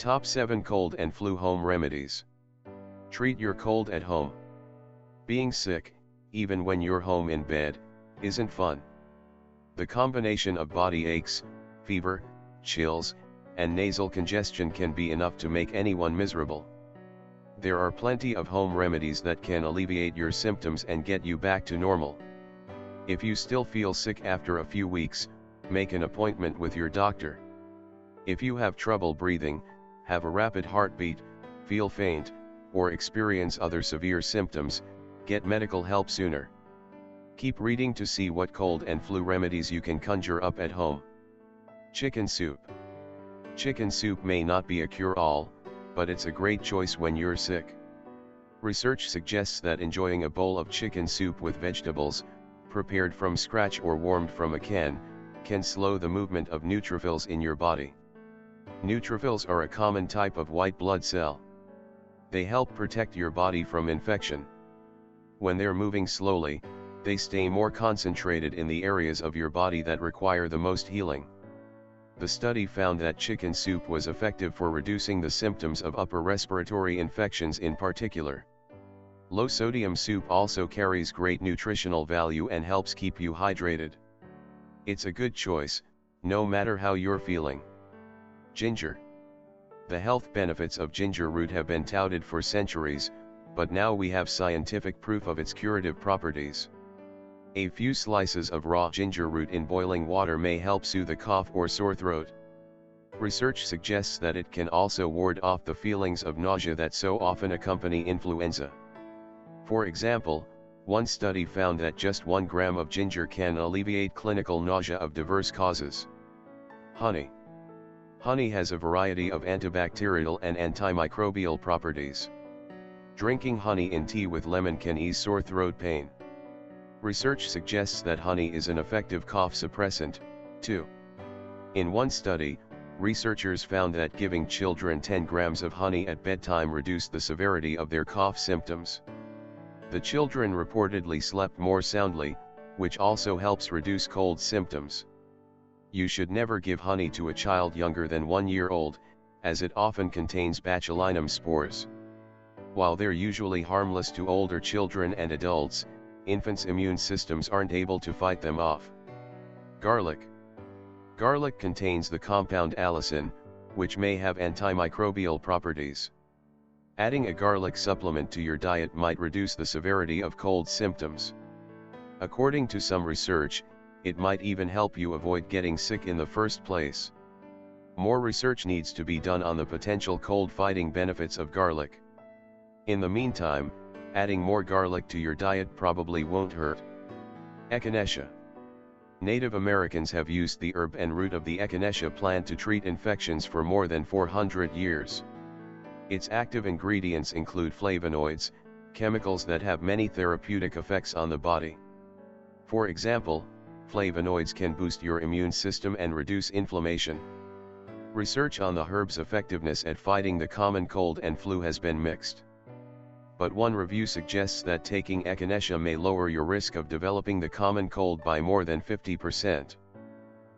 Top 7 Cold and Flu Home Remedies. Treat your cold at home. Being sick, even when you're home in bed, isn't fun. The combination of body aches, fever, chills, and nasal congestion can be enough to make anyone miserable. There are plenty of home remedies that can alleviate your symptoms and get you back to normal. If you still feel sick after a few weeks, make an appointment with your doctor. If you have trouble breathing, have a rapid heartbeat, feel faint, or experience other severe symptoms, get medical help sooner. Keep reading to see what cold and flu remedies you can conjure up at home. Chicken soup. Chicken soup may not be a cure-all, but it's a great choice when you're sick. Research suggests that enjoying a bowl of chicken soup with vegetables, prepared from scratch or warmed from a can slow the movement of neutrophils in your body. Neutrophils are a common type of white blood cell. They help protect your body from infection. When they're moving slowly, they stay more concentrated in the areas of your body that require the most healing. The study found that chicken soup was effective for reducing the symptoms of upper respiratory infections in particular. Low-sodium soup also carries great nutritional value and helps keep you hydrated. It's a good choice, no matter how you're feeling. Ginger. The health benefits of ginger root have been touted for centuries, but now we have scientific proof of its curative properties. A few slices of raw ginger root in boiling water may help soothe a cough or sore throat. Research suggests that it can also ward off the feelings of nausea that so often accompany influenza. For example, one study found that just 1 gram of ginger can alleviate clinical nausea of diverse causes. Honey. Honey has a variety of antibacterial and antimicrobial properties. Drinking honey in tea with lemon can ease sore throat pain. Research suggests that honey is an effective cough suppressant, too. In one study, researchers found that giving children 10 grams of honey at bedtime reduced the severity of their cough symptoms. The children reportedly slept more soundly, which also helps reduce cold symptoms. You should never give honey to a child younger than 1 year old, as it often contains botulinum spores. While they're usually harmless to older children and adults, infants' immune systems aren't able to fight them off. Garlic. Garlic contains the compound allicin, which may have antimicrobial properties. Adding a garlic supplement to your diet might reduce the severity of cold symptoms. According to some research, it might even help you avoid getting sick in the first place. More research needs to be done on the potential cold-fighting benefits of garlic. In the meantime, adding more garlic to your diet probably won't hurt. Echinacea. Native Americans have used the herb and root of the echinacea plant to treat infections for more than 400 years. Its active ingredients include flavonoids, chemicals that have many therapeutic effects on the body. For example, flavonoids can boost your immune system and reduce inflammation. Research on the herb's effectiveness at fighting the common cold and flu has been mixed. But one review suggests that taking echinacea may lower your risk of developing the common cold by more than 50%.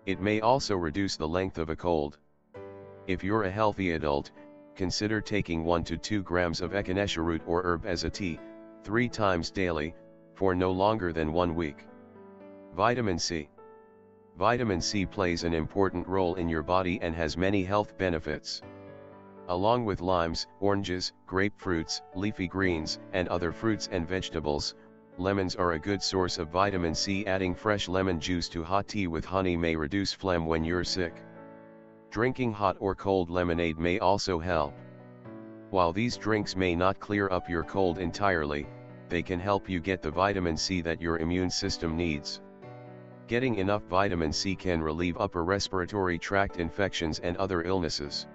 It may also reduce the length of a cold. If you're a healthy adult, consider taking 1 to 2 grams of echinacea root or herb as a tea, 3 times daily, for no longer than 1 week. Vitamin C. Vitamin C plays an important role in your body and has many health benefits. Along with limes, oranges, grapefruits, leafy greens, and other fruits and vegetables, lemons are a good source of vitamin C. Adding fresh lemon juice to hot tea with honey may reduce phlegm when you're sick. Drinking hot or cold lemonade may also help. While these drinks may not clear up your cold entirely, they can help you get the vitamin C that your immune system needs. Getting enough vitamin C can relieve upper respiratory tract infections and other illnesses.